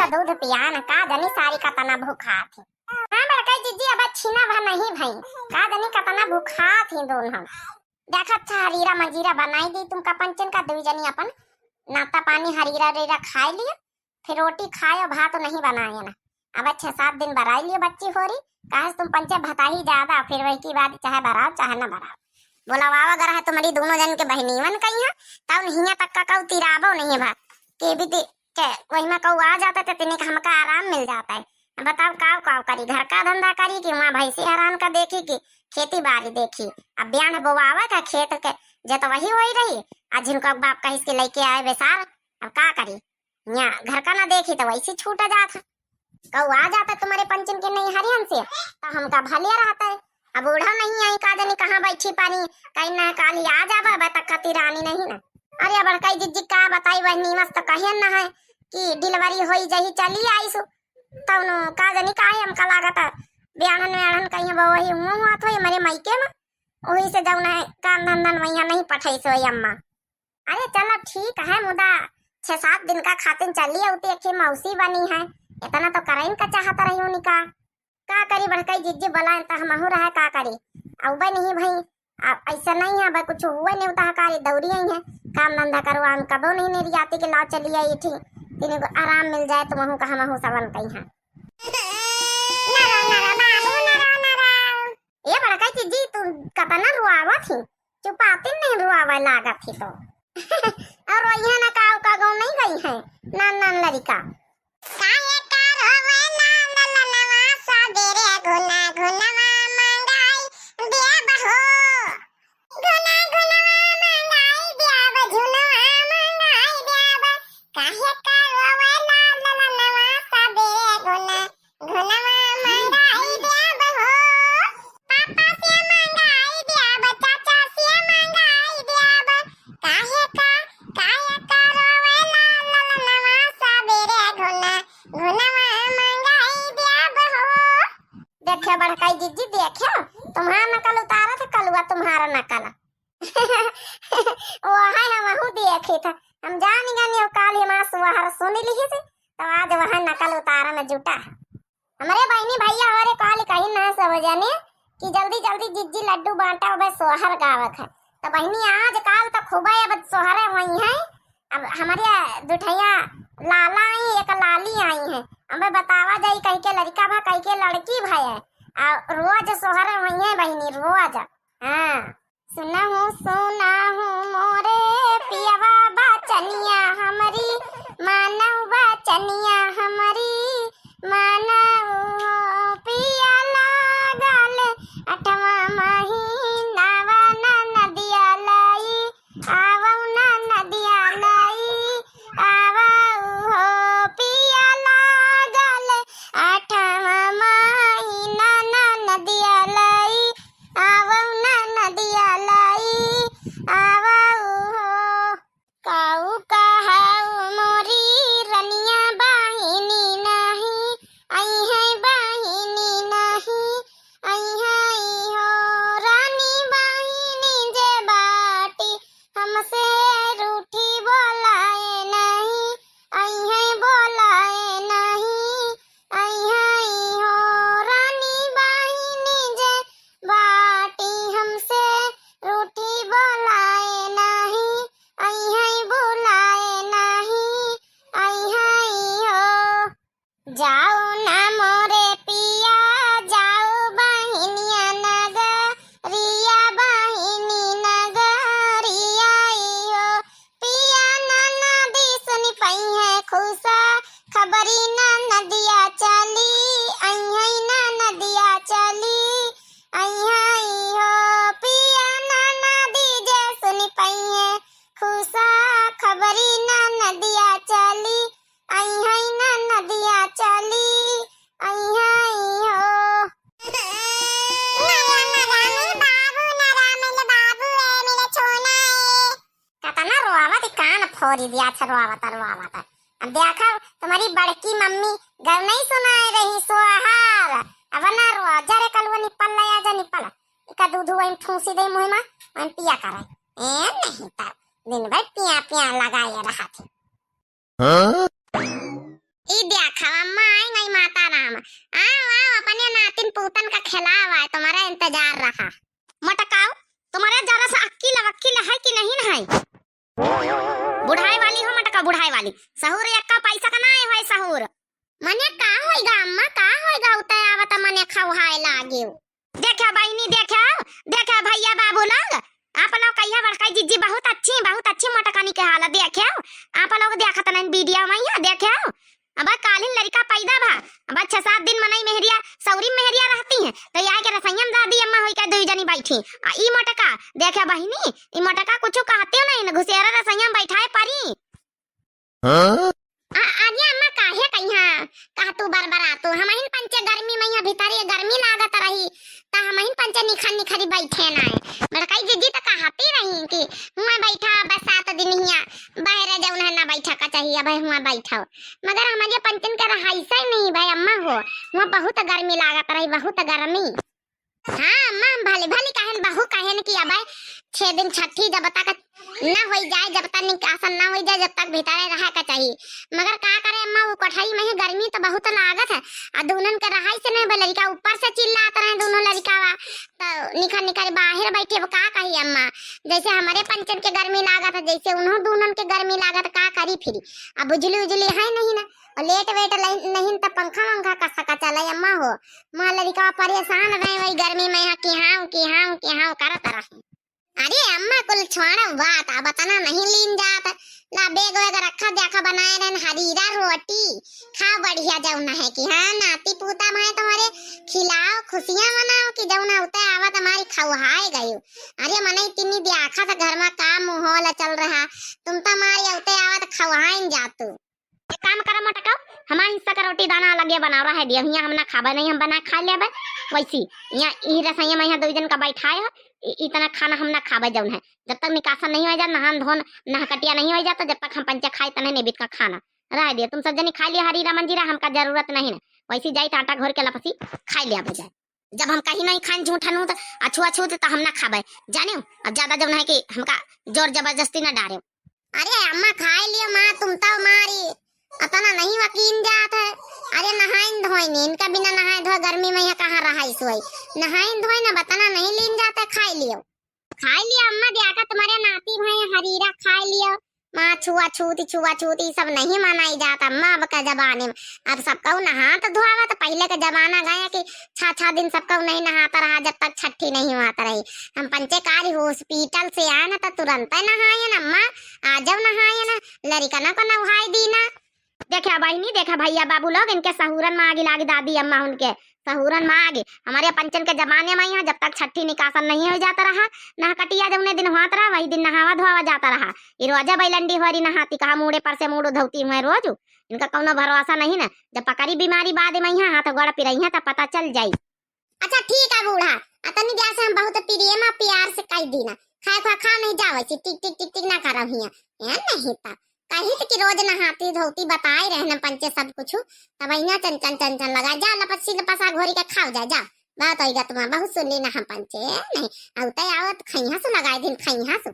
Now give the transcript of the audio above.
अच्छा दूध पिया न का जनी सारी का तना भूखा थी। हां बड़का जीजी अब छीना भा नहीं भाई का जनी का तना भूखा थी दोनों हम। देखा अच्छा हरीरा मंजीरा बनाई दी तुमका पंचन का दो जनी अपन नाश्ता पानी हरीरा रेरा खा लिया फिर रोटी खाए भात नहीं बनाए ना। अब 6-7 दिन बराई लियो बच्ची होरी कहा तुम पंचे भता ही ज्यादा फिर वही की बात चाहे बराओ चाहे ना बराओ। बोला वावा अगर है तुम्हारी दोनों जन के बहनीवन कही है तब हिया तक का कऊ तिराबो नहीं भा के भी के वही में कऊ आ जाता तो तिने हमका आराम मिल जाता है। बताओ काव काव करी घर का धंधा करी कि वहाँ भैंसी हरान का देखी कि खेती बाड़ी देखी। अब ब्यान बोवावा था खेत के जे तो वही वही रही आज जिनका बाप कहीं के लेके आए बेसार अब का करी यहाँ घर का ना देखी तो वैसे छूट जाता कऊ आ जाता तुम्हारे पंचन के नहीं हरियन से तो हमका भले रहता है। अब बूढ़ा नहीं आई का जानी कहाँ बैठी पानी कहीं ना काली आ जावा बता कती रानी नहीं ना। अरे बड़काई जिज्जी का बताई वह नीमस तो कहे ना है कि डिलीवरी होई जही चली आई सो तब नो का जानी का है हमका लागता ब्याहन में कहीं वही हुआ तो मेरे मायके में वही से जाऊँ है काम धंधन वही नहीं पठाई सो अम्मा। अरे चलो ठीक है मुदा 6-7 दिन का खातिन चली होती एक मौसी बनी है इतना तो कराइन का चाहता रही हूँ निका का करी बड़काई जिज्जी बोला तो हम रहा का करी अब नहीं भाई ऐसा नहीं है भाई कुछ हुआ नहीं होता कारी दौड़ी आई है काम धंधा करवा हम कबो नहीं मेरी जाती के लाओ चली आई थी तीन को आराम मिल जाए तो वहू कहा महू सबन कही है। ये बड़काई जिज्जी तू कतना रुआवा थी चुपाती नहीं रुआवा लागत थी तो और वही ना का गाँव नहीं गई है नान नान लड़का बड़काई जिज्जी देखो तुम्हारा नकल उतारा था कलुआ तुम्हारा नकल वो है हम वहाँ देखे था हम जान गए काल मास वहाँ सुन ली थी तो आज वहाँ नकल उतारा में जुटा हमारे बहनी भैया हमारे काल कहीं ना सब जाने कि जल्दी जल्दी जिज्जी लड्डू बांटा अब सोहर गावक है तो बहनी आज काल तो खूब अब सोहरे वही है। अब हमारे दुठैया लाला आई एक लाली आई है हमें बतावा जाई कहीं के लड़का भा कहीं के लड़की भाई है रोज सोहरे वही है बहनी रोज। हाँ सुना हूँ मोरे पियवा बचनिया हमारी मानव बचनिया हमारी मानव पिया लागल 8वां महीना ना नदिया लाई आवौ ना नदिया लाई आवौ हो पिया लागल 8वां महीना ना नदिया लाई आवौ ना नदिया लाई आवौ हो काऊ कहाऊ मोरी रनिया बाहिनी नहीं आई है बाहिनी नहीं आई है हो रानी बाहिनी जे बाटी हमसे रूठी बोलाए नहीं आई है बोलाए नहीं आई है हो रानी बाहिनी जे बाटी हमसे रूठी बोलाए नहीं आई है बुलाए नहीं आई है हो। जाओ ना मोरे पिया जाओ बहिनिया नगरिया बहिनी नगरिया हो पिया ना नदी सुनी पई है खुशा खबरी ना नदिया चली आई है ना नदिया चली आई है हो पिया ना नदी जे सुनी पई है खुशा खबरी ना नदिया चली आई है ना नदिया चली आई है हो। कतना रोआवत कान फोड़ी दिया छ रोआवत अब देखो तुम्हारी बड़की मम्मी घर नहीं सुनाए रही सोहार अब ना रो जरे कलवा निपल लया जा निपल का दूध वही ठूसी दे मुंह में वही पिया करे ए नहीं तब दिन भर पिया पिया लगाए रहा थे। ई देख खिलावा, तुम्हारा इंतजार रहा। मटकाओ, तुम्हारे जरा सा अक्ल वक्ल है कि नहीं है? बुढ़ाई वाली हो मटका, बुढ़ाई वाली। सहूर एक्का पैसा का ना है सहूर। मने का होइगा अम्मा, का होइगा उतय आवत मने खौहाए लागियो। देखा बहनी, देखा भैया बाबू लोग, आप लोग कहिया बड़का जीजी बहुत अच्छी मटकानी के हालत देखे आप लोग देखत नहीं वीडियो में यहाँ देखे। अब कालीन लड़का पैदा भा, अब 6-7 दिन मनई मेहरिया सौरी मेहरिया रहती हैं तो यहाँ के रसैयम दादी अम्मा होई के दुई जनी बैठी। ई मटका देखे बहनी, ई मटका कुछ कहते हो नहीं, घुसेरा रसैयम बैठाए परी। आगे अम्मा काहे कहिया कह तू बरबरा तू हमहिन पंचे गर्मी में यहाँ भीतर ये गर्मी लागत रही ता हमहिन पंचे निखरी बैठे ना बड़काई जीजी त कहती रही कि हुआ बैठा बस 7 दिन हिया बाहर जाऊन है ना बैठा का चाहिए भाई हुआ बैठा, मगर हमारे पंचन के रहाई से नहीं भाई अम्मा हो, हुआ बहुत गर्मी लागत रही, बहुत गर्मी। हाँ अम्मा भले भले कहन बहु कहन कि अब 6 दिन छठी जब तक न हो जाए, जब तक निकासन न हो जाए जब तक भीतर रहा का चाहिए, मगर का करे अम्मा वो कोठाई में गर्मी तो बहुत लागत है आ दोनों के रहाई से नहीं लड़का ऊपर से चिल्लात रहे दोनों लड़कावा तो निखर बाहर बैठे वो का कही अम्मा, जैसे हमारे पंचन के गर्मी लागत है जैसे उन्हों दोनों के गर्मी लागत का करी फिर अब बुझली उजली है नहीं ना और लेट वेट नहीं तो पंखा वंखा का सका चला अम्मा हो, माँ लड़का परेशान रहे वही गर्मी में यहाँ की हाँ करत रहे। अरे अम्मा कुल छोड़ा बात अब बताना नहीं लीन जात ला बेग वेग रखा देखा बनाए रहन हरीरा रोटी खा बढ़िया जौना है कि हाँ नाती पूता मैं तुम्हारे खिलाओ खुशियां मनाओ कि जौना उते आवत हमारी खवहाए गयो। अरे मने इतनी देखा था घर में का माहौल चल रहा, तुम तो हमारी उते आवत खवहाइन जातू। एक काम करा मटकाओ, हमारा हिस्सा का रोटी दाना लगे बना रहा है दिया यहाँ हम ना खाबा नहीं, हम बना खा लेबे वैसी यहाँ ई रसैया में यहाँ 2 जन का बैठाए है इतना खाना हम ना खाबे जौन है जब तक निकासन नहीं हो जा नहान धोन नहकटिया नहीं हो जाता जब तक हम पंचे खाए तने नेबित का खाना रह दिया। तुम सब जनी खा लिया हरीरा मंजीरा, हमका जरूरत नहीं है वैसी जाई आटा घोर के लपसी खा लिया बजाय, जब हम कहीं नहीं खान झूठा नू तो अछूत तो हम ना खाबे जाने अब ज्यादा जौन है कि हमका जोर जबरदस्ती ना डारे। अरे अम्मा खा लियो माँ, तुम तो मारी अतना नहीं वकीन जात है। अरे नहाइन धोइन इनका बिना नहाए धोए गर्मी में यहाँ कहाँ रहा सोई, नहाइन धोए ना बताना नहीं लीन जाता, खाई लियो अम्मा दियाका तुम्हारे नाती भाई हरीरा खा लियो। माँ छुआछूती सब नहीं मनाई जाता अम्मा अब का जमाने में, अब सबका नहात धोआवा तो पहले का जमाना गया कि 6 दिन सबका नहीं नहाता रहा जब तक छठी नहीं हुआता रही। हम पंचेकारी हॉस्पिटल से आए ना तो तुरंत नहाए ना अम्मा, आ जाओ नहाए ना लड़का को नहाई दी ना। देखा बहनी, देखा भैया बाबू लोग इनके सहूरन में आगे लागे दादी अम्मा उनके सहूरन में आगे हमारे पंचन के जमाने में यहाँ जब तक छठी निकासन नहीं हो जाता रहा नहा कटिया जब दिन हुआत रहा वही दिन नहावा धोवा जाता रहा। ये रोजा बैलंडी हो रही नहाती कहा मुड़े पर से मुड़ धोती हुए रोज, इनका कोनो भरोसा नहीं ना, जब पकड़ी बीमारी बाद में यहाँ हाथ गोड़ पिरही तो पता चल जाये। अच्छा ठीक है बूढ़ा, अतनी देर से हम बहुत प्यार से कह दी ना खा नहीं जावे टिक टिक ना कर नहीं था कहीं कि रोज नहाती धोती बताए रहना पंचे सब कुछ तब इना चंचन लगा जा लपसी लपसा घोरी के खाओ जा बात होगा तुम बहुत सुन ली ना हम पंचे नहीं आवत खैहा से लगाए दिन खैहा से।